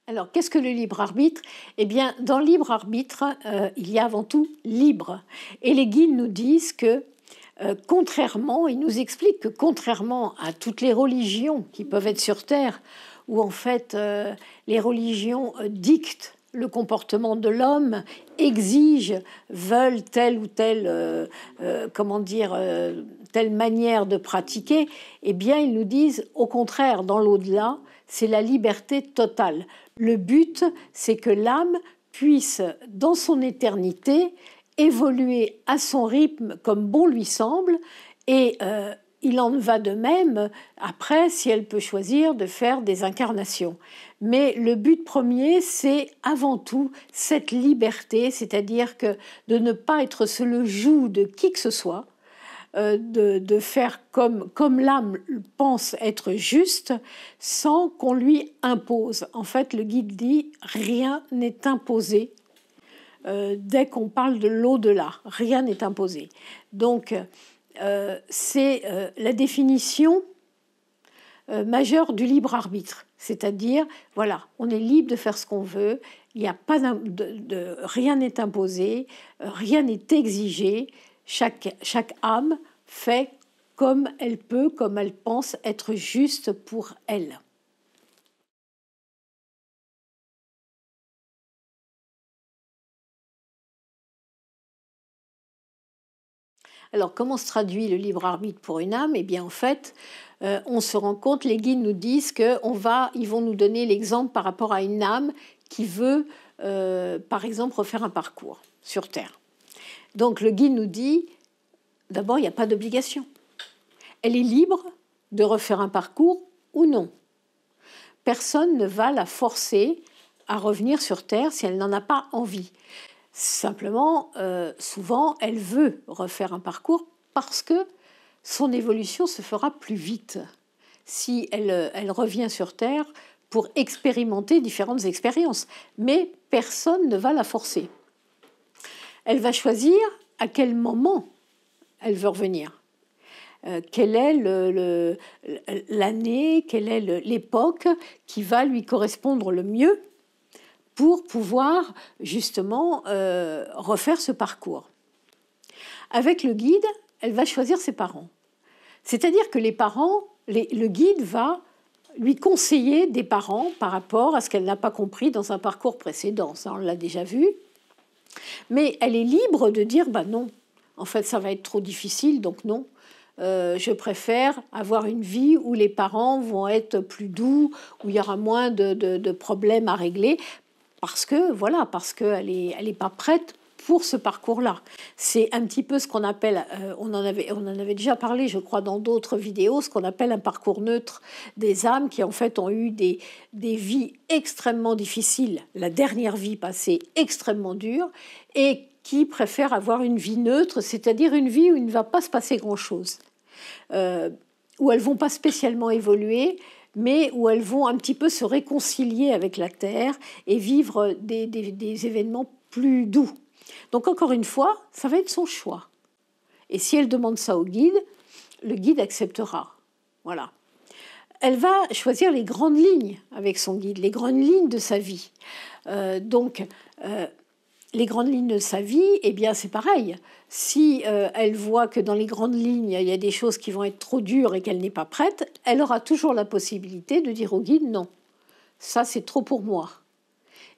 Alors, qu'est-ce que le libre arbitre? Eh bien, dans le libre arbitre, il y a avant tout libre. Et les guides nous disent que, contrairement, ils nous expliquent que contrairement à toutes les religions qui peuvent être sur Terre, où en fait les religions dictent le comportement de l'homme, exigent, veulent telle ou telle, telle manière de pratiquer, eh bien, ils nous disent, au contraire, dans l'au-delà, c'est la liberté totale. Le but, c'est que l'âme puisse, dans son éternité, évoluer à son rythme comme bon lui semble, et il en va de même après si elle peut choisir de faire des incarnations. Mais le but premier, c'est avant tout cette liberté, c'est-à-dire que de ne pas être sous le joug de qui que ce soit, de faire comme l'âme pense être juste, sans qu'on lui impose. En fait, le guide dit rien n'est imposé. Dès qu'on parle de l'au-delà, rien n'est imposé. Donc, c'est la définition majeure du libre arbitre. C'est-à-dire, voilà, on est libre de faire ce qu'on veut, il n'y a pas rien n'est imposé, rien n'est exigé. Chaque âme fait comme elle peut, comme elle pense être juste pour elle. Alors, comment se traduit le libre arbitre pour une âme? Eh bien, en fait, on se rend compte, les guides nous disent ils vont nous donner l'exemple par rapport à une âme qui veut, par exemple, refaire un parcours sur Terre. Donc, le guide nous dit, d'abord, il n'y a pas d'obligation. Elle est libre de refaire un parcours ou non. Personne ne va la forcer à revenir sur Terre si elle n'en a pas envie. Simplement, souvent, elle veut refaire un parcours parce que son évolution se fera plus vite si elle revient sur Terre pour expérimenter différentes expériences. Mais personne ne va la forcer. Elle va choisir à quel moment elle veut revenir. Quelle est l'année, quelle est l'époque qui va lui correspondre le mieux pour pouvoir justement refaire ce parcours. Avec le guide, elle va choisir ses parents. C'est-à-dire que les parents, le guide va lui conseiller des parents par rapport à ce qu'elle n'a pas compris dans un parcours précédent. Ça, on l'a déjà vu. Mais elle est libre de dire, bah non, en fait, ça va être trop difficile, donc non. Je préfère avoir une vie où les parents vont être plus doux, où il y aura moins de problèmes à régler, parce qu'elle n'est pas prête pour ce parcours-là. C'est un petit peu ce qu'on appelle, on en avait déjà parlé, je crois, dans d'autres vidéos, ce qu'on appelle un parcours neutre des âmes qui, en fait, ont eu des vies extrêmement difficiles, la dernière vie passée extrêmement dure, et qui préfèrent avoir une vie neutre, c'est-à-dire une vie où il ne va pas se passer grand-chose, où elles ne vont pas spécialement évoluer, mais où elles vont un petit peu se réconcilier avec la Terre et vivre des événements plus doux. Donc encore une fois, ça va être son choix. Et si elle demande ça au guide, le guide acceptera. Voilà. Elle va choisir les grandes lignes avec son guide, les grandes lignes de sa vie. Les grandes lignes de sa vie, eh bien c'est pareil. Si elle voit que dans les grandes lignes, il y a des choses qui vont être trop dures et qu'elle n'est pas prête, elle aura toujours la possibilité de dire au guide non, ça c'est trop pour moi.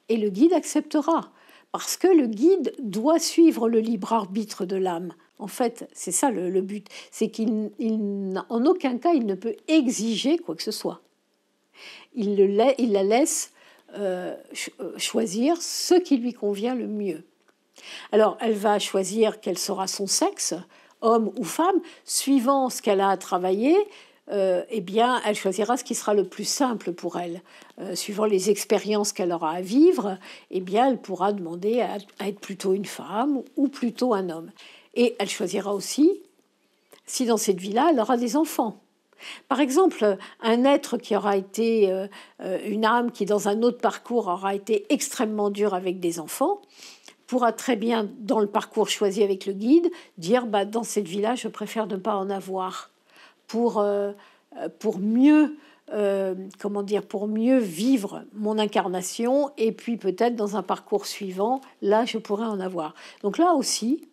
Et le guide acceptera, parce que le guide doit suivre le libre arbitre de l'âme. En fait, c'est ça le but, c'est qu'en aucun cas il ne peut exiger quoi que ce soit. Il la laisse choisir ce qui lui convient le mieux. Alors, elle va choisir quel sera son sexe, homme ou femme, suivant ce qu'elle a à travailler. Eh bien, elle choisira ce qui sera le plus simple pour elle. Suivant les expériences qu'elle aura à vivre, eh bien, elle pourra demander à être plutôt une femme ou plutôt un homme. Et elle choisira aussi si dans cette vie-là, elle aura des enfants. Par exemple, un être qui aura été une âme qui, dans un autre parcours, aura été extrêmement dure avec des enfants, pourra très bien, dans le parcours choisi avec le guide, dire dans cette vie-là, je préfère ne pas en avoir pour mieux comment dire, pour mieux vivre mon incarnation, et puis peut-être dans un parcours suivant, là, je pourrais en avoir. Donc là aussi,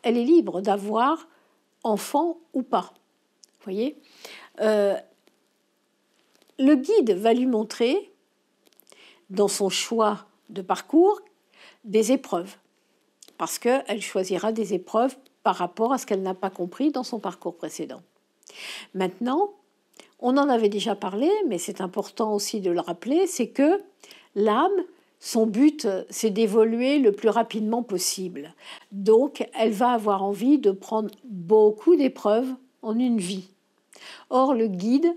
elle est libre d'avoir enfant ou pas. Vous voyez, le guide va lui montrer, dans son choix de parcours, des épreuves, parce qu'elle choisira des épreuves par rapport à ce qu'elle n'a pas compris dans son parcours précédent. Maintenant, on en avait déjà parlé, mais c'est important aussi de le rappeler, c'est que l'âme, son but, c'est d'évoluer le plus rapidement possible. Donc, elle va avoir envie de prendre beaucoup d'épreuves en une vie. Or, le guide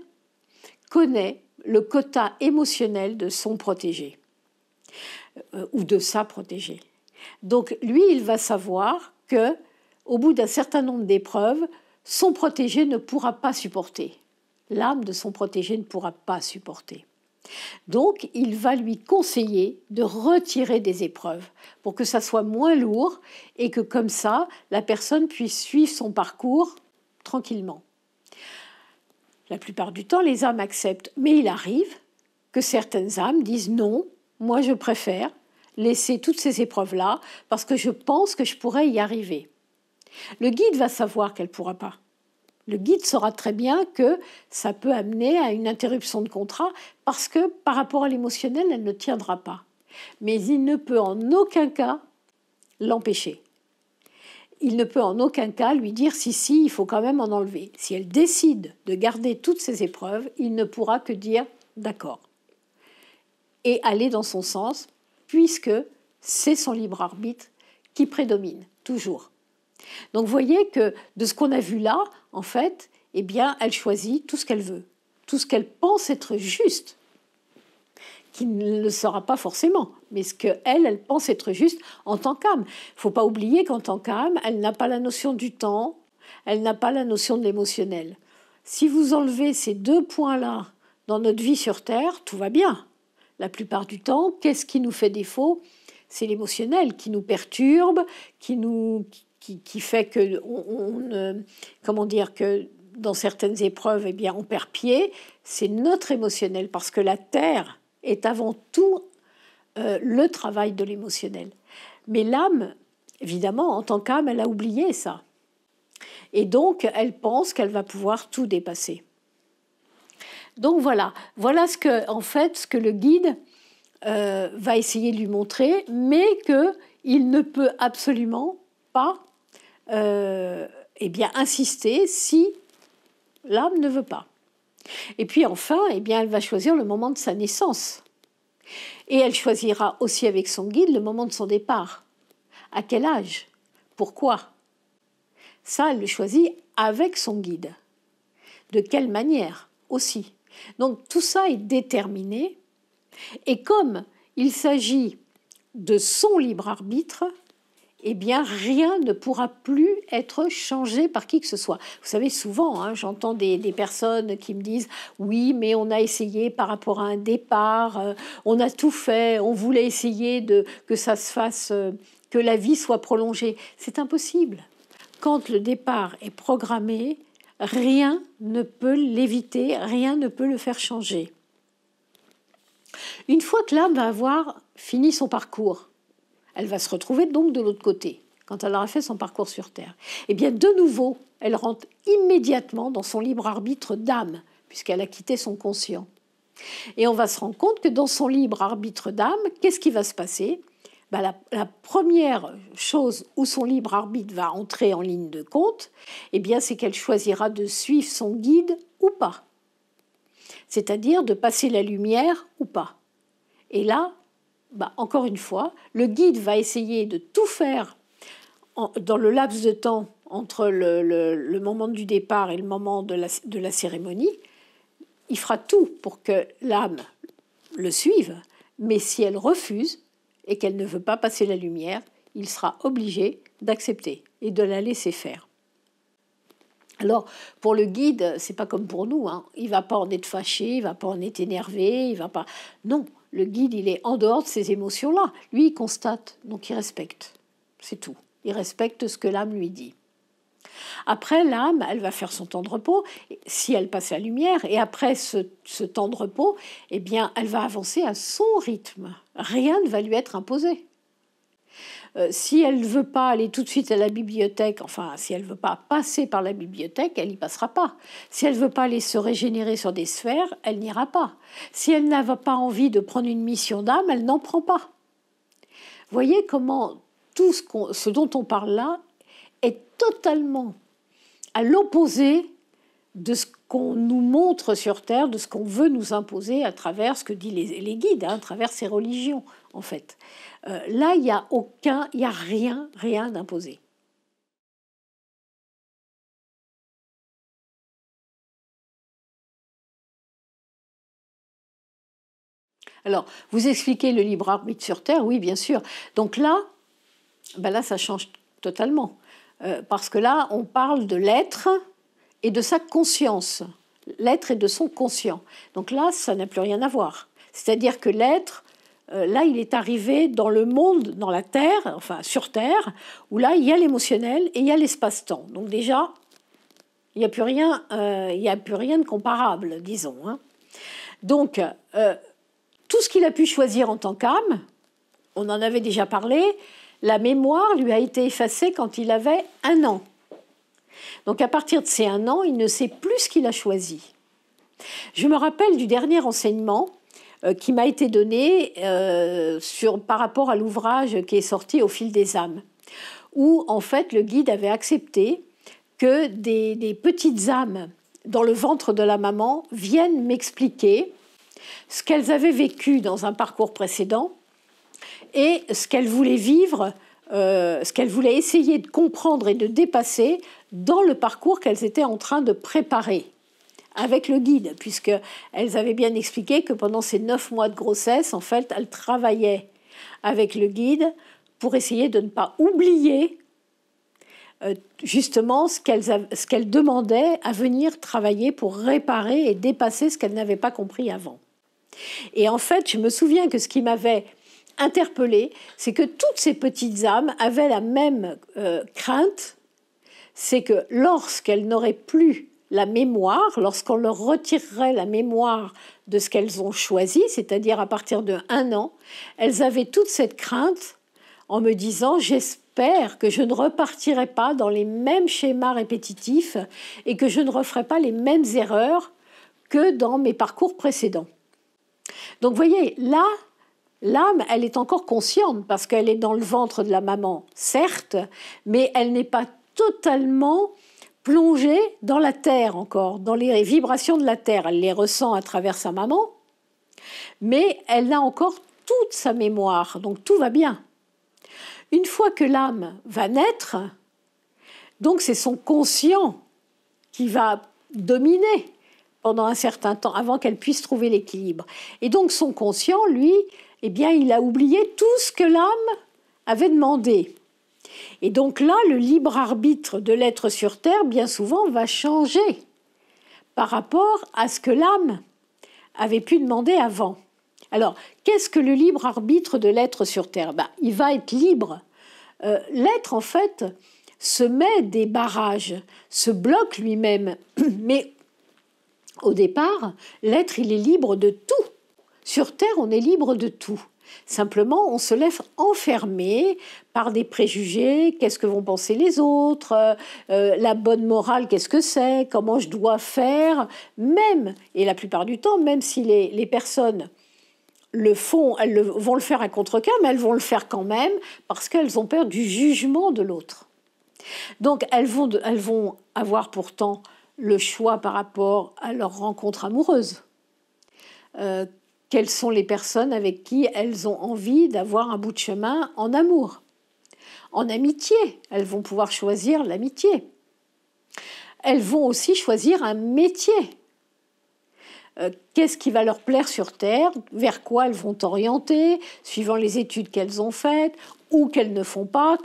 connaît le quota émotionnel de son protégé ou de sa protégée. Donc, lui, il va savoir que, au bout d'un certain nombre d'épreuves, son protégé ne pourra pas supporter. L'âme de son protégé ne pourra pas supporter. Donc, il va lui conseiller de retirer des épreuves pour que ça soit moins lourd et que comme ça, la personne puisse suivre son parcours tranquillement. La plupart du temps, les âmes acceptent, mais il arrive que certaines âmes disent non, moi je préfère laisser toutes ces épreuves-là parce que je pense que je pourrais y arriver. Le guide va savoir qu'elle ne pourra pas. Le guide saura très bien que ça peut amener à une interruption de contrat parce que par rapport à l'émotionnel, elle ne tiendra pas. Mais il ne peut en aucun cas l'empêcher. Il ne peut en aucun cas lui dire si, il faut quand même en enlever. Si elle décide de garder toutes ces épreuves, il ne pourra que dire d'accord et aller dans son sens puisque c'est son libre arbitre qui prédomine toujours. Donc vous voyez que de ce qu'on a vu là, en fait, eh bien, elle choisit tout ce qu'elle veut, tout ce qu'elle pense être juste, qui ne le sera pas forcément, mais ce qu'elle pense être juste en tant qu'âme. Il ne faut pas oublier qu'en tant qu'âme, elle n'a pas la notion du temps, elle n'a pas la notion de l'émotionnel. Si vous enlevez ces deux points-là dans notre vie sur Terre, tout va bien. La plupart du temps, qu'est-ce qui nous fait défaut ? C'est l'émotionnel qui nous perturbe, qui fait que comment dire, que dans certaines épreuves, eh bien, on perd pied. C'est notre émotionnel, parce que la Terre est avant tout le travail de l'émotionnel. Mais l'âme, évidemment, en tant qu'âme, elle a oublié ça. Et donc, elle pense qu'elle va pouvoir tout dépasser. Donc voilà ce que le guide va essayer de lui montrer, mais qu'il ne peut absolument pas insister si l'âme ne veut pas. Et puis enfin, elle va choisir le moment de sa naissance. Et elle choisira aussi avec son guide le moment de son départ. À quel âge ? Pourquoi ? Ça, elle le choisit avec son guide. De quelle manière aussi ? Donc tout ça est déterminé. Et comme il s'agit de son libre arbitre, rien ne pourra plus être changé par qui que ce soit. Vous savez, souvent, j'entends des personnes qui me disent « Oui, mais on a essayé par rapport à un départ, on a tout fait, on voulait essayer que ça se fasse, que la vie soit prolongée. » C'est impossible. Quand le départ est programmé, rien ne peut l'éviter, rien ne peut le faire changer. Une fois que l'âme va avoir fini son parcours, elle va se retrouver donc de l'autre côté, quand elle aura fait son parcours sur Terre. De nouveau, elle rentre immédiatement dans son libre arbitre d'âme, puisqu'elle a quitté son conscient. Et on va se rendre compte que dans son libre arbitre d'âme, qu'est-ce qui va se passer ? La première chose où son libre arbitre va entrer en ligne de compte, c'est qu'elle choisira de suivre son guide ou pas. C'est-à-dire de passer la lumière ou pas. Et là, encore une fois, le guide va essayer de tout faire dans le laps de temps entre le moment du départ et le moment de la cérémonie. Il fera tout pour que l'âme le suive, mais si elle refuse et qu'elle ne veut pas passer la lumière, il sera obligé d'accepter et de la laisser faire. Alors, pour le guide, c'est pas comme pour nous, il va pas en être fâché, il va pas en être énervé, il va pas... Non, le guide, il est en dehors de ces émotions-là. Lui, il constate, donc il respecte. C'est tout. Il respecte ce que l'âme lui dit. Après, l'âme, elle va faire son temps de repos, si elle passe la lumière, et après ce temps de repos, eh bien, elle va avancer à son rythme. Rien ne va lui être imposé. Si elle ne veut pas aller tout de suite à la bibliothèque, enfin, si elle ne veut pas passer par la bibliothèque, elle n'y passera pas. Si elle ne veut pas aller se régénérer sur des sphères, elle n'ira pas. Si elle n'a pas envie de prendre une mission d'âme, elle n'en prend pas. Voyez comment tout ce dont on parle là est totalement à l'opposé de ce qu'on nous montre sur Terre, de ce qu'on veut nous imposer à travers ce que disent les guides, à travers ces religions, en fait. Là, il n'y a rien d'imposé. Alors, vous expliquez le libre arbitre sur Terre, oui, bien sûr. Donc là, ça change totalement. Parce que là, on parle de l'être et de sa conscience. L'être et de son conscient. Donc là, ça n'a plus rien à voir. C'est-à-dire que l'être, là, il est arrivé dans le monde, dans la Terre, enfin sur Terre, où là, il y a l'émotionnel et il y a l'espace-temps. Donc déjà, il n'y a plus rien de comparable, disons. Hein. Donc, tout ce qu'il a pu choisir en tant qu'âme, on en avait déjà parlé, la mémoire lui a été effacée quand il avait 1 an. Donc à partir de ces 1 an, il ne sait plus ce qu'il a choisi. Je me rappelle du dernier enseignement qui m'a été donné par rapport à l'ouvrage qui est sorti Au fil des âmes, où en fait le guide avait accepté que des petites âmes dans le ventre de la maman viennent m'expliquer ce qu'elles avaient vécu dans un parcours précédent et ce qu'elles voulaient vivre, ce qu'elles voulaient essayer de comprendre et de dépasser dans le parcours qu'elles étaient en train de préparer avec le guide, puisqu'elles avaient bien expliqué que pendant ces 9 mois de grossesse, en fait, elles travaillaient avec le guide pour essayer de ne pas oublier justement ce qu'elles demandaient à venir travailler pour réparer et dépasser ce qu'elles n'avaient pas compris avant. Et en fait, je me souviens que ce qui m'avait interpellée, c'est que toutes ces petites âmes avaient la même crainte, c'est que lorsqu'elles n'auraient plus la mémoire, lorsqu'on leur retirerait la mémoire de ce qu'elles ont choisi, c'est-à-dire à partir de 1 an, elles avaient toute cette crainte en me disant « j'espère que je ne repartirai pas dans les mêmes schémas répétitifs et que je ne referai pas les mêmes erreurs que dans mes parcours précédents ». Donc vous voyez, là, l'âme, elle est encore consciente parce qu'elle est dans le ventre de la maman, certes, mais elle n'est pas totalement plongée dans la terre encore, dans les vibrations de la terre. Elle les ressent à travers sa maman, mais elle a encore toute sa mémoire, donc tout va bien. Une fois que l'âme va naître, donc c'est son conscient qui va dominer pendant un certain temps, avant qu'elle puisse trouver l'équilibre. Et donc son conscient, lui, eh bien, il a oublié tout ce que l'âme avait demandé. Et donc là, le libre arbitre de l'être sur Terre, bien souvent, va changer par rapport à ce que l'âme avait pu demander avant. Alors, qu'est-ce que le libre arbitre de l'être sur Terre ? Il va être libre. L'être, en fait, se met des barrages, se bloque lui-même. Mais au départ, l'être, il est libre de tout. Sur Terre, on est libre de tout. Simplement, on se laisse enfermer par des préjugés. Qu'est-ce que vont penser les autres ? La bonne morale, qu'est-ce que c'est ? Comment je dois faire ? Même, et la plupart du temps, même si les personnes le font, vont le faire à contre-cœur, mais elles vont le faire quand même parce qu'elles ont peur du jugement de l'autre. Donc, elles vont avoir pourtant le choix par rapport à leur rencontre amoureuse. Quelles sont les personnes avec qui elles ont envie d'avoir un bout de chemin en amour. En amitié, elles vont pouvoir choisir l'amitié. Elles vont aussi choisir un métier. Qu'est-ce qui va leur plaire sur Terre, vers quoi elles vont orienter, suivant les études qu'elles ont faites, ou qu'elles ne font pas,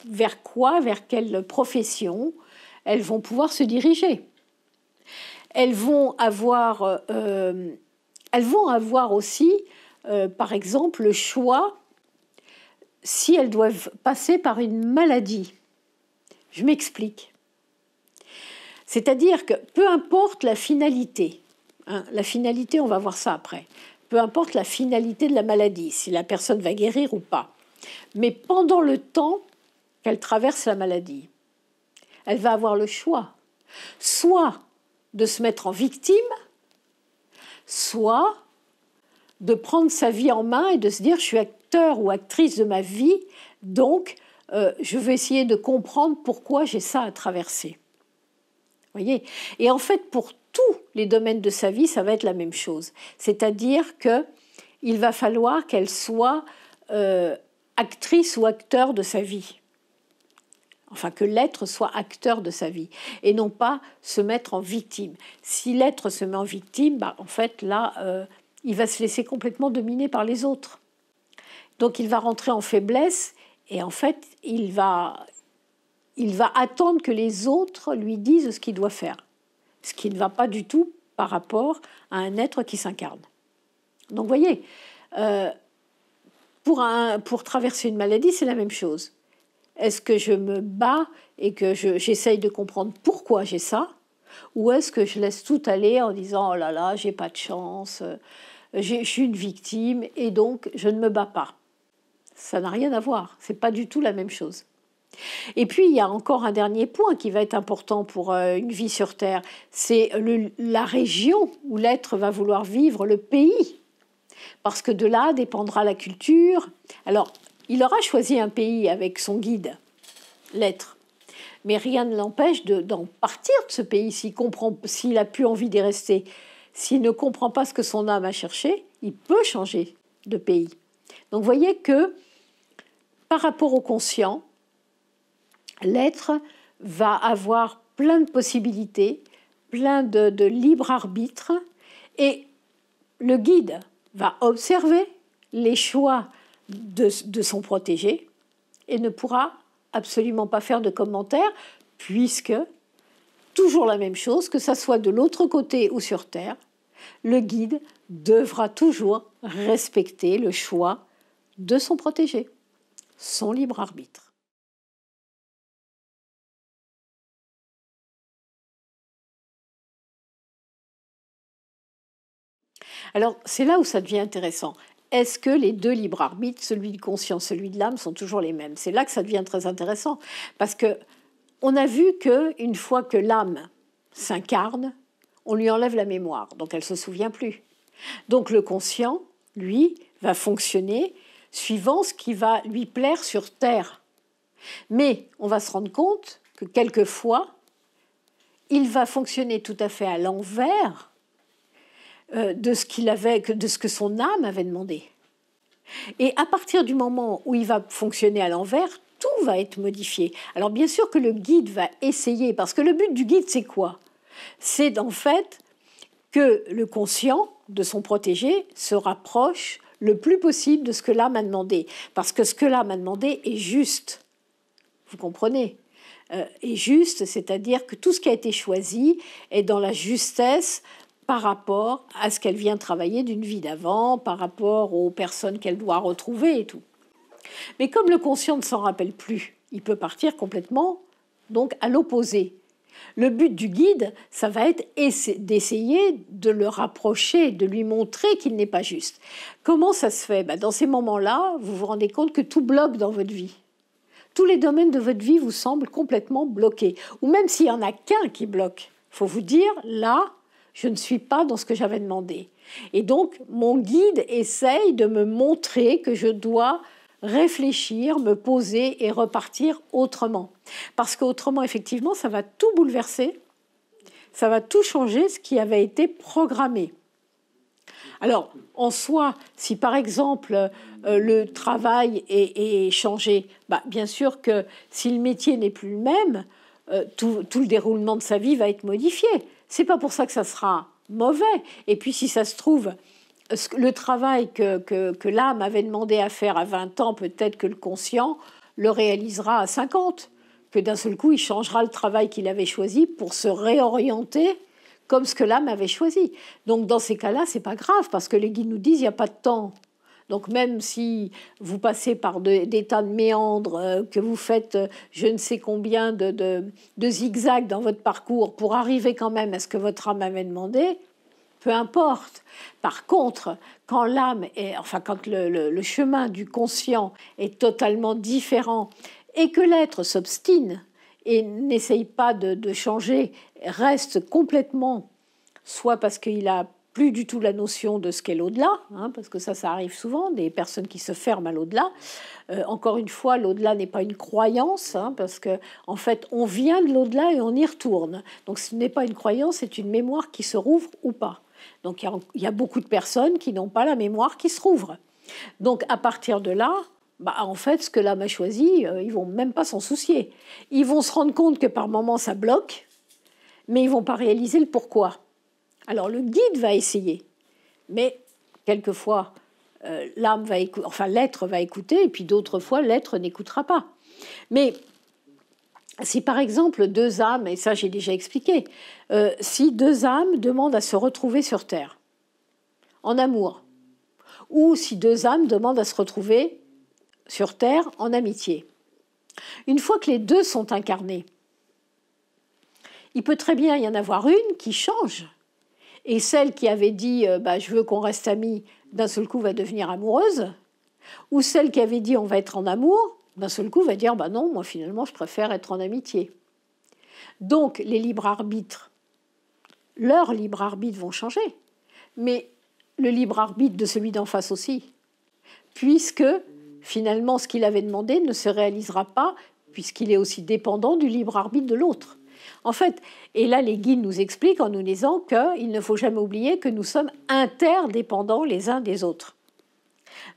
vers quelle profession elles vont pouvoir se diriger. Elles vont avoir aussi, par exemple, le choix si elles doivent passer par une maladie. Je m'explique. C'est-à-dire que peu importe la finalité, hein, la finalité, on va voir ça après, peu importe la finalité de la maladie, si la personne va guérir ou pas, mais pendant le temps qu'elle traverse la maladie, elle va avoir le choix, soit de se mettre en victime, soit de prendre sa vie en main et de se dire je suis acteur ou actrice de ma vie, donc je vais essayer de comprendre pourquoi j'ai ça à traverser. Voyez ? Et en fait, pour tous les domaines de sa vie, ça va être la même chose. C'est-à-dire qu'il va falloir qu'elle soit actrice ou acteur de sa vie. Enfin, que l'être soit acteur de sa vie et non pas se mettre en victime. Si l'être se met en victime, en fait, là, il va se laisser complètement dominer par les autres. Donc, il va rentrer en faiblesse et en fait, il va attendre que les autres lui disent ce qu'il doit faire. Ce qui ne va pas du tout par rapport à un être qui s'incarne. Donc, vous voyez, pour traverser une maladie, c'est la même chose. Est-ce que je me bats et que j'essaye de comprendre pourquoi j'ai ça? Ou est-ce que je laisse tout aller en disant « Oh là là, j'ai pas de chance, je suis une victime et donc je ne me bats pas ». Ça n'a rien à voir, c'est pas du tout la même chose. Et puis, il y a encore un dernier point qui va être important pour une vie sur Terre, c'est la région où l'être va vouloir vivre, le pays. Parce que de là dépendra la culture. Alors, il aura choisi un pays avec son guide, l'être. Mais rien ne l'empêche d'en partir de ce pays s'il a plus envie d'y rester. S'il ne comprend pas ce que son âme a cherché, il peut changer de pays. Donc, vous voyez que par rapport au conscient, l'être va avoir plein de possibilités, plein de libre arbitre, et le guide va observer les choix de son protégé et ne pourra absolument pas faire de commentaires, puisque, toujours la même chose, que ça soit de l'autre côté ou sur Terre, le guide devra toujours respecter le choix de son protégé, son libre arbitre. Alors, c'est là où ça devient intéressant. Est-ce que les deux libres arbitres, celui du conscient, celui de l'âme, sont toujours les mêmes? C'est là que ça devient très intéressant. Parce qu'on a vu qu'une fois que l'âme s'incarne, on lui enlève la mémoire. Donc, elle ne se souvient plus. Donc, le conscient, lui, va fonctionner suivant ce qui va lui plaire sur Terre. Mais on va se rendre compte que quelquefois, il va fonctionner tout à fait à l'envers de ce que son âme avait demandé. Et à partir du moment où il va fonctionner à l'envers, tout va être modifié. Alors bien sûr que le guide va essayer, parce que le but du guide, c'est quoi? C'est en fait que le conscient de son protégé se rapproche le plus possible de ce que l'âme a demandé. Parce que ce que l'âme a demandé est juste. Vous comprenez? Est juste, c'est-à-dire que tout ce qui a été choisi est dans la justesse par rapport à ce qu'elle vient travailler d'une vie d'avant, par rapport aux personnes qu'elle doit retrouver et tout. Mais comme le conscient ne s'en rappelle plus, il peut partir complètement donc à l'opposé. Le but du guide, ça va être d'essayer de le rapprocher, de lui montrer qu'il n'est pas juste. Comment ça se fait? Dans ces moments-là, vous vous rendez compte que tout bloque dans votre vie. Tous les domaines de votre vie vous semblent complètement bloqués. Ou même s'il n'y en a qu'un qui bloque, il faut vous dire, là, je ne suis pas dans ce que j'avais demandé. Et donc, mon guide essaye de me montrer que je dois réfléchir, me poser et repartir autrement. Parce qu'autrement, effectivement, ça va tout bouleverser, ça va tout changer ce qui avait été programmé. Alors, en soi, si par exemple le travail est changé, bien sûr que si le métier n'est plus le même, tout le déroulement de sa vie va être modifié. C'est pas pour ça que ça sera mauvais. Et puis, si ça se trouve, le travail que l'âme avait demandé à faire à 20 ans, peut-être que le conscient le réalisera à 50. Que d'un seul coup, il changera le travail qu'il avait choisi pour se réorienter comme ce que l'âme avait choisi. Donc, dans ces cas-là, c'est pas grave, parce que les guides nous disent qu'il n'y a pas de temps. Donc même si vous passez par des tas de méandres, que vous faites je ne sais combien de zigzags dans votre parcours pour arriver quand même à ce que votre âme avait demandé, peu importe. Par contre, quand quand le chemin du conscient est totalement différent et que l'être s'obstine et n'essaye pas de changer, reste complètement, soit parce qu'il a plus du tout la notion de ce qu'est l'au-delà, parce que ça arrive souvent, des personnes qui se ferment à l'au-delà. Encore une fois, l'au-delà n'est pas une croyance, parce que en fait, on vient de l'au-delà et on y retourne. Donc ce n'est pas une croyance, c'est une mémoire qui se rouvre ou pas. Donc il y a beaucoup de personnes qui n'ont pas la mémoire qui se rouvre. Donc à partir de là, en fait, ce que l'âme a choisi, ils vont même pas s'en soucier. Ils vont se rendre compte que par moments ça bloque, mais ils vont pas réaliser le pourquoi. Alors le guide va essayer, mais quelquefois l'être va écouter, et puis d'autres fois l'être n'écoutera pas. Mais si par exemple deux âmes, et ça j'ai déjà expliqué, si deux âmes demandent à se retrouver sur Terre, en amour, ou si deux âmes demandent à se retrouver sur Terre en amitié, une fois que les deux sont incarnés, il peut très bien y en avoir une qui change. Et celle qui avait dit je veux qu'on reste amis, d'un seul coup va devenir amoureuse. Ou celle qui avait dit on va être en amour, d'un seul coup va dire non, moi finalement je préfère être en amitié. Donc les libres arbitres, leurs libres arbitres vont changer. Mais le libre arbitre de celui d'en face aussi. Puisque finalement ce qu'il avait demandé ne se réalisera pas, puisqu'il est aussi dépendant du libre arbitre de l'autre. En fait, et là les guides nous expliquent en nous disant qu'il ne faut jamais oublier que nous sommes interdépendants les uns des autres.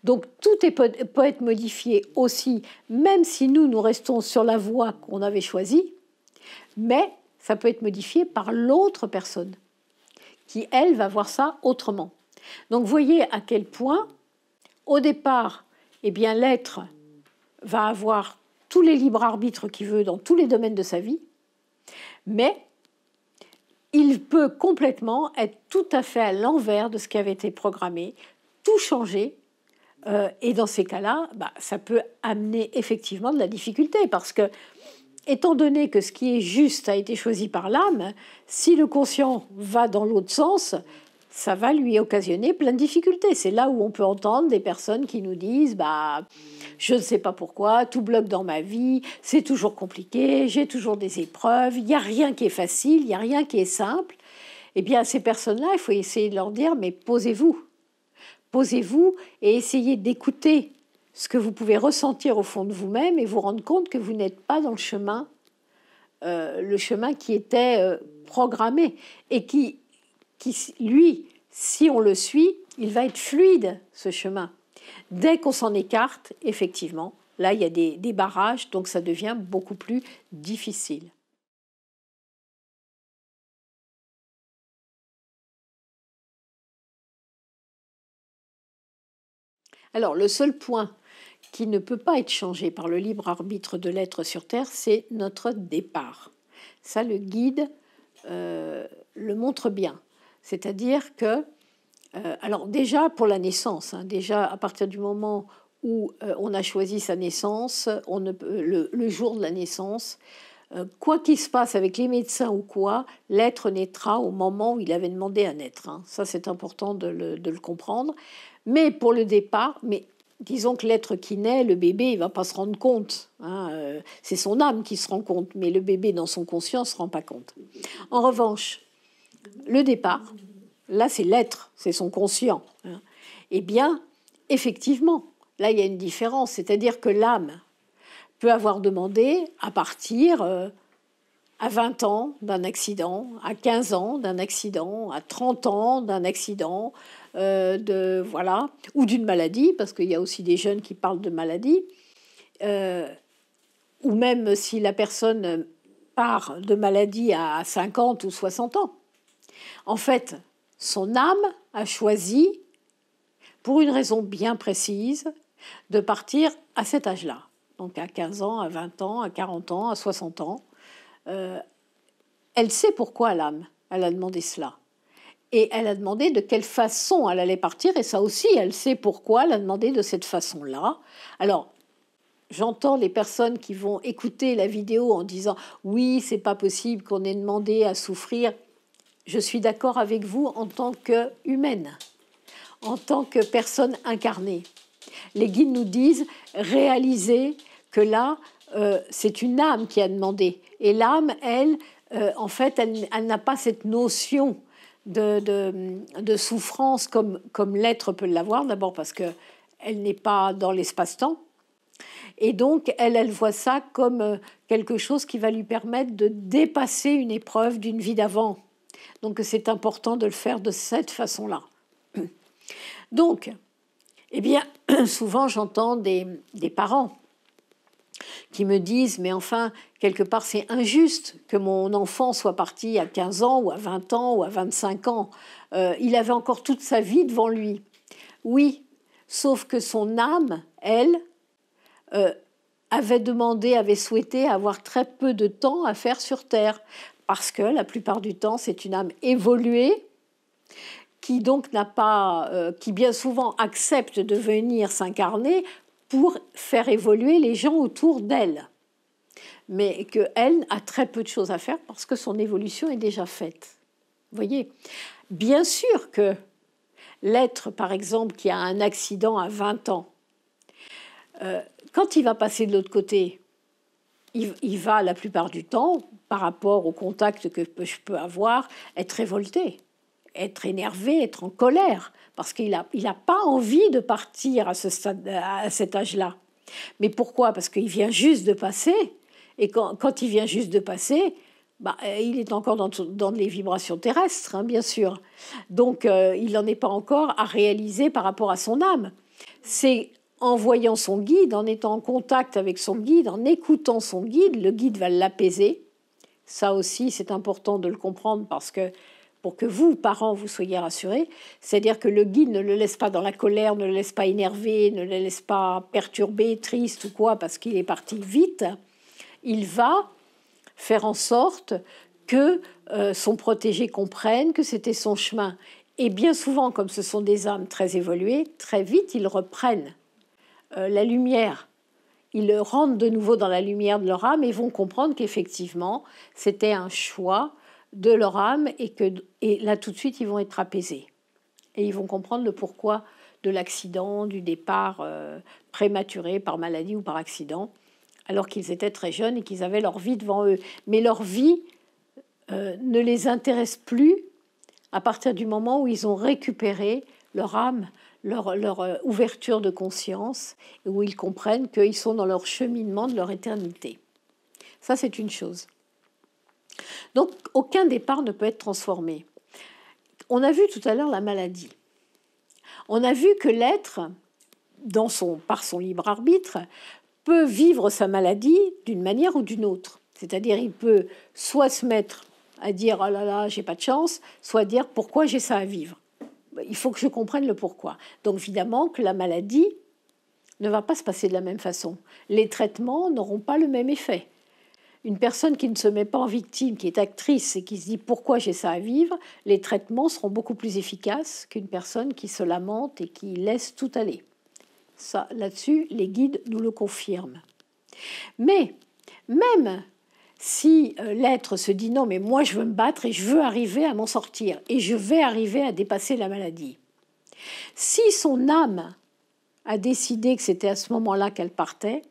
Donc tout peut être modifié aussi, même si nous restons sur la voie qu'on avait choisie, mais ça peut être modifié par l'autre personne, qui elle va voir ça autrement. Donc voyez à quel point, au départ, l'être va avoir tous les libres arbitres qu'il veut dans tous les domaines de sa vie, mais il peut complètement être tout à fait à l'envers de ce qui avait été programmé, tout changer. Et dans ces cas-là, ça peut amener effectivement de la difficulté, parce que, étant donné que ce qui est juste a été choisi par l'âme, si le conscient va dans l'autre sens, ça va lui occasionner plein de difficultés. C'est là où on peut entendre des personnes qui nous disent je ne sais pas pourquoi, tout bloque dans ma vie, c'est toujours compliqué, j'ai toujours des épreuves, il n'y a rien qui est facile, il n'y a rien qui est simple. Eh bien, à ces personnes-là, il faut essayer de leur dire mais posez-vous. Posez-vous et essayez d'écouter ce que vous pouvez ressentir au fond de vous-même et vous rendre compte que vous n'êtes pas dans le chemin qui était programmé et qui, lui, si on le suit, il va être fluide, ce chemin. Dès qu'on s'en écarte, effectivement, là, il y a des barrages, donc ça devient beaucoup plus difficile. Alors, le seul point qui ne peut pas être changé par le libre arbitre de l'être sur Terre, c'est notre départ. Ça, le guide le montre bien. C'est-à-dire que, alors déjà pour la naissance, déjà à partir du moment où on a choisi sa naissance, le jour de la naissance, quoi qu'il se passe avec les médecins ou quoi, l'être naîtra au moment où il avait demandé à naître. Ça, c'est important de le comprendre. Mais pour le départ, disons que l'être qui naît, le bébé, il ne va pas se rendre compte. C'est son âme qui se rend compte, mais le bébé, dans son conscient, ne se rend pas compte. En revanche, le départ, là, c'est l'être, c'est son conscient. Eh bien, effectivement, là, il y a une différence. C'est-à-dire que l'âme peut avoir demandé à partir à 20 ans d'un accident, à 15 ans d'un accident, à 30 ans d'un accident, ou d'une maladie, parce qu'il y a aussi des jeunes qui parlent de maladie, ou même si la personne part de maladie à 50 ou 60 ans. En fait, son âme a choisi, pour une raison bien précise, de partir à cet âge-là. Donc à 15 ans, à 20 ans, à 40 ans, à 60 ans. Elle sait pourquoi l'âme, elle a demandé cela. Et elle a demandé de quelle façon elle allait partir, et ça aussi, elle sait pourquoi elle a demandé de cette façon-là. Alors, j'entends les personnes qui vont écouter la vidéo en disant « Oui, c'est pas possible qu'on ait demandé à souffrir ». Je suis d'accord avec vous en tant qu'humaine, en tant que personne incarnée. Les guides nous disent « Réalisez que là, c'est une âme qui a demandé ». Et l'âme, elle, en fait, elle n'a pas cette notion de souffrance comme l'être peut l'avoir, d'abord parce qu'elle n'est pas dans l'espace-temps. Et donc, elle voit ça comme quelque chose qui va lui permettre de dépasser une épreuve d'une vie d'avant. Donc, c'est important de le faire de cette façon-là. Donc, eh bien, souvent, j'entends des parents qui me disent « Mais enfin, quelque part, c'est injuste que mon enfant soit parti à 15 ans ou à 20 ans ou à 25 ans. Il avait encore toute sa vie devant lui. » Oui, sauf que son âme, elle, avait souhaité avoir très peu de temps à faire sur Terre, parce que la plupart du temps, c'est une âme évoluée qui donc n'a pas, qui bien souvent accepte de venir s'incarner pour faire évoluer les gens autour d'elle, mais qu'elle a très peu de choses à faire parce que son évolution est déjà faite. Vous voyez, bien sûr que l'être, par exemple, qui a un accident à 20 ans, quand il va passer de l'autre côté, il va la plupart du temps, par rapport au contact que je peux avoir, être révolté, être énervé, être en colère, parce qu'il n'a pas envie de partir à cet âge-là. Mais pourquoi? Parce qu'il vient juste de passer, et quand il vient juste de passer, il est encore dans les vibrations terrestres, hein, bien sûr. Donc, il n'en est pas encore à réaliser par rapport à son âme. C'est en voyant son guide, en étant en contact avec son guide, en écoutant son guide, le guide va l'apaiser. Ça aussi, c'est important de le comprendre parce que pour que vous, parents, vous soyez rassurés, c'est-à-dire que le guide ne le laisse pas dans la colère, ne le laisse pas énervé, ne le laisse pas perturbé, triste ou quoi, parce qu'il est parti vite. Il va faire en sorte que son protégé comprenne que c'était son chemin. Et bien souvent, comme ce sont des âmes très évoluées, très vite, ils reprennent la lumière. Ils rentrent de nouveau dans la lumière de leur âme et vont comprendre qu'effectivement, c'était un choix de leur âme et là, tout de suite, ils vont être apaisés. Et ils vont comprendre le pourquoi de l'accident, du départ prématuré par maladie ou par accident, alors qu'ils étaient très jeunes et qu'ils avaient leur vie devant eux. Mais leur vie ne les intéresse plus à partir du moment où ils ont récupéré leur âme, leur ouverture de conscience, et où ils comprennent qu'ils sont dans leur cheminement de leur éternité. Ça, c'est une chose. Donc, aucun départ ne peut être transformé. On a vu tout à l'heure la maladie. On a vu que l'être, par son libre arbitre, peut vivre sa maladie d'une manière ou d'une autre. C'est-à-dire, il peut soit se mettre à dire « oh là là, j'ai pas de chance », soit dire « pourquoi j'ai ça à vivre ». Il faut que je comprenne le pourquoi. Donc, évidemment, que la maladie ne va pas se passer de la même façon. Les traitements n'auront pas le même effet. Une personne qui ne se met pas en victime, qui est actrice et qui se dit « pourquoi j'ai ça à vivre », les traitements seront beaucoup plus efficaces qu'une personne qui se lamente et qui laisse tout aller. Ça, là-dessus, les guides nous le confirment. Mais même si l'être se dit « non, mais moi, je veux me battre et je veux arriver à m'en sortir et je vais arriver à dépasser la maladie », si son âme a décidé que c'était à ce moment-là qu'elle partait,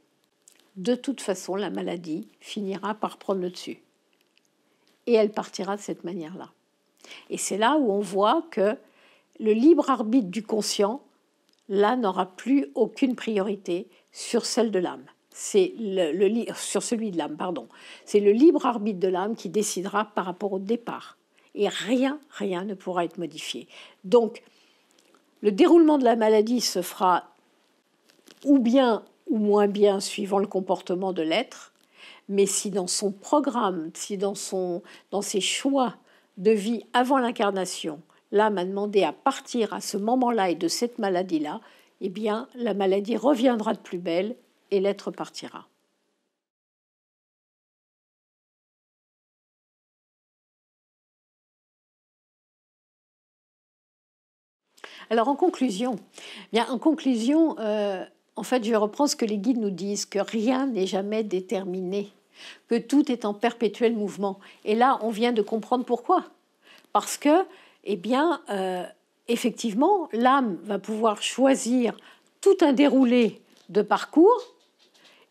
de toute façon, la maladie finira par prendre le dessus. Et elle partira de cette manière-là. Et c'est là où on voit que le libre arbitre du conscient, là, n'aura plus aucune priorité sur celle de l'âme. C'est sur celui de l'âme, pardon. C'est le libre arbitre de l'âme qui décidera par rapport au départ. Et rien ne pourra être modifié. Donc, le déroulement de la maladie se fera ou bien ou moins bien suivant le comportement de l'être, mais si dans son programme, si dans ses choix de vie avant l'incarnation, l'âme a demandé à partir à ce moment-là et de cette maladie-là, eh bien, la maladie reviendra de plus belle et l'être partira. Alors en conclusion, bien, en conclusion, en fait, je vais reprendre ce que les guides nous disent, que rien n'est jamais déterminé, que tout est en perpétuel mouvement. Et là, on vient de comprendre pourquoi. Parce que, eh bien, effectivement, l'âme va pouvoir choisir tout un déroulé de parcours,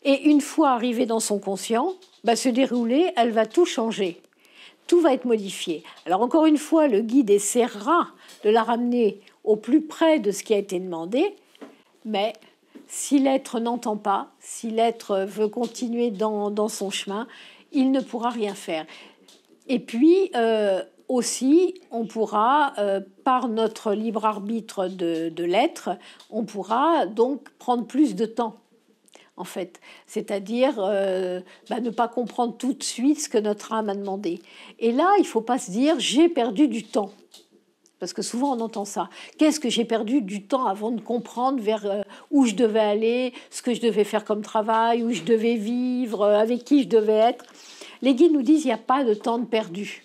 et une fois arrivée dans son conscient, ce déroulé, elle va tout changer. Tout va être modifié. Alors encore une fois, le guide essaiera de la ramener au plus près de ce qui a été demandé, mais si l'être n'entend pas, si l'être veut continuer dans son chemin, il ne pourra rien faire. Et puis aussi, on pourra, par notre libre arbitre de l'être, on pourra donc prendre plus de temps. En fait, c'est-à-dire ne pas comprendre tout de suite ce que notre âme a demandé. Et là, il ne faut pas se dire « j'ai perdu du temps ». Parce que souvent on entend ça. Qu'est-ce que j'ai perdu du temps avant de comprendre vers où je devais aller, ce que je devais faire comme travail, où je devais vivre, avec qui je devais être. Les guides nous disent il n'y a pas de temps de perdu.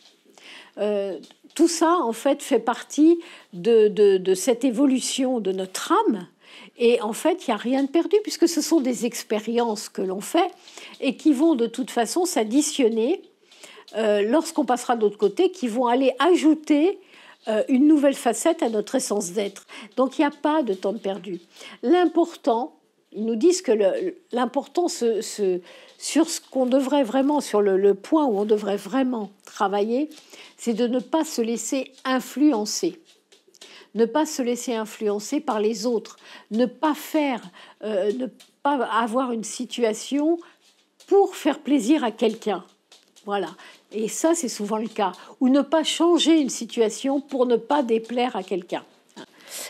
Tout ça, en fait, fait partie de cette évolution de notre âme. Et en fait, il n'y a rien de perdu, puisque ce sont des expériences que l'on fait et qui vont de toute façon s'additionner lorsqu'on passera de l'autre côté, qui vont aller ajouter une nouvelle facette à notre essence d'être. Donc, il n'y a pas de temps de perdu. L'important, ils nous disent que l'important sur ce qu'on devrait vraiment, sur le point où on devrait vraiment travailler, c'est de ne pas se laisser influencer. Ne pas se laisser influencer par les autres, ne pas avoir une situation pour faire plaisir à quelqu'un. Voilà. Et ça, c'est souvent le cas. Ou ne pas changer une situation pour ne pas déplaire à quelqu'un.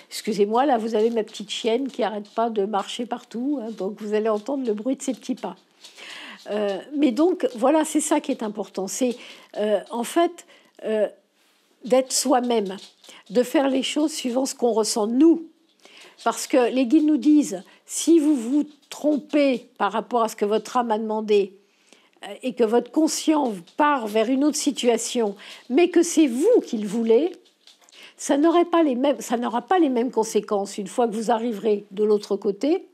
Excusez-moi, là, vous avez ma petite chienne qui n'arrête pas de marcher partout, hein, donc vous allez entendre le bruit de ses petits pas. Mais donc, voilà, c'est ça qui est important. C'est, en fait, d'être soi-même, de faire les choses suivant ce qu'on ressent nous. Parce que les guides nous disent, si vous vous trompez par rapport à ce que votre âme a demandé et que votre conscient part vers une autre situation, mais que c'est vous qui le voulez, ça n'aura pas les mêmes conséquences une fois que vous arriverez de l'autre côté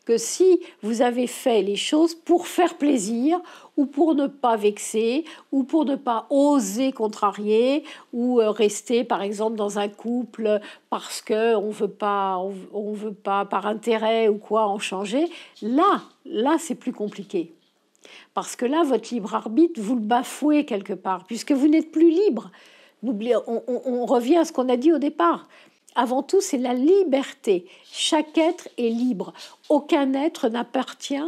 que si vous avez fait les choses pour faire plaisir ou pour ne pas vexer ou pour ne pas oser contrarier ou rester par exemple dans un couple parce qu'on ne veut pas par intérêt ou quoi en changer. Là c'est plus compliqué. Parce que là, votre libre arbitre, vous le bafouez quelque part, puisque vous n'êtes plus libre. On revient à ce qu'on a dit au départ. Avant tout, c'est la liberté. Chaque être est libre. Aucun être n'appartient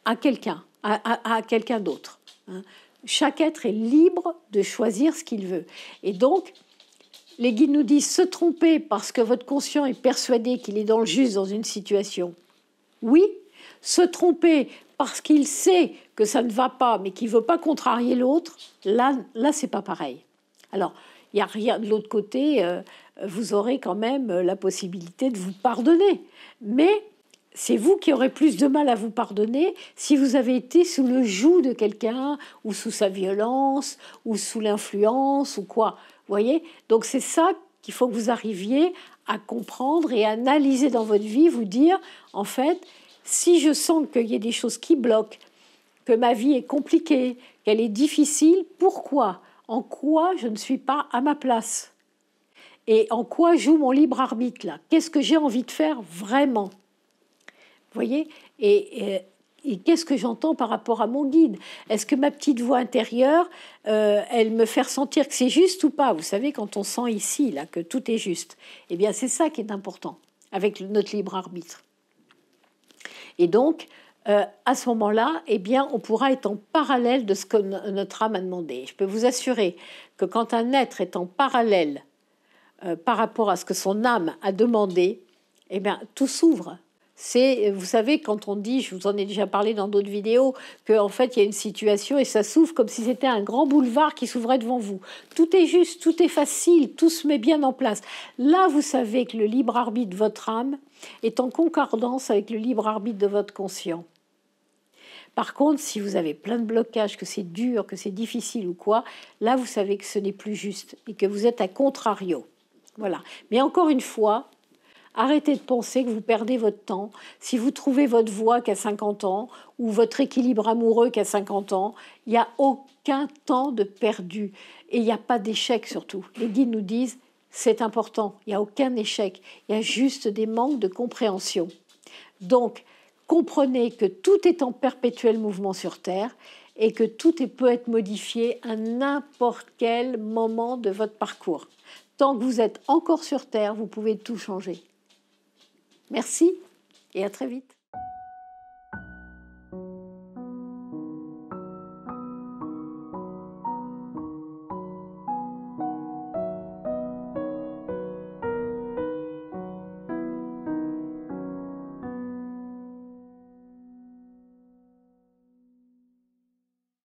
à quelqu'un, à quelqu'un d'autre. Chaque être est libre de choisir ce qu'il veut. Et donc, les guides nous disent se tromper parce que votre conscient est persuadé qu'il est dans le juste dans une situation. Oui, se tromper parce qu'il sait que ça ne va pas, mais qu'il ne veut pas contrarier l'autre, là c'est pas pareil. Alors, il n'y a rien de l'autre côté, vous aurez quand même la possibilité de vous pardonner. Mais c'est vous qui aurez plus de mal à vous pardonner si vous avez été sous le joug de quelqu'un, ou sous sa violence, ou sous l'influence, ou quoi. Vous voyez ? Donc c'est ça qu'il faut que vous arriviez à comprendre et à analyser dans votre vie, vous dire, en fait, si je sens qu'il y a des choses qui bloquent, que ma vie est compliquée, qu'elle est difficile, pourquoi ? En quoi je ne suis pas à ma place ? Et en quoi joue mon libre arbitre là ? Qu'est-ce que j'ai envie de faire vraiment ? Vous voyez ? Et qu'est-ce que j'entends par rapport à mon guide ? Est-ce que ma petite voix intérieure, elle me fait ressentir que c'est juste ou pas ? Vous savez, quand on sent ici là, que tout est juste, eh bien c'est ça qui est important avec notre libre arbitre. Et donc, à ce moment-là, eh bien, on pourra être en parallèle de ce que notre âme a demandé. Je peux vous assurer que quand un être est en parallèle par rapport à ce que son âme a demandé, eh bien, tout s'ouvre. C'est, vous savez, quand on dit, je vous en ai déjà parlé dans d'autres vidéos, qu'en fait, il y a une situation et ça s'ouvre comme si c'était un grand boulevard qui s'ouvrait devant vous. Tout est juste, tout est facile, tout se met bien en place. Là, vous savez que le libre arbitre de votre âme est en concordance avec le libre arbitre de votre conscient. Par contre, si vous avez plein de blocages, que c'est dur, que c'est difficile ou quoi, là, vous savez que ce n'est plus juste et que vous êtes à contrario. Voilà. Mais encore une fois, arrêtez de penser que vous perdez votre temps. Si vous trouvez votre voie qu'à 50 ans ou votre équilibre amoureux qu'à 50 ans, il n'y a aucun temps de perdu. Et il n'y a pas d'échec surtout. Les guides nous disent, c'est important, il n'y a aucun échec. Il y a juste des manques de compréhension. Donc, comprenez que tout est en perpétuel mouvement sur Terre et que peut être modifié à n'importe quel moment de votre parcours. Tant que vous êtes encore sur Terre, vous pouvez tout changer. Merci et à très vite.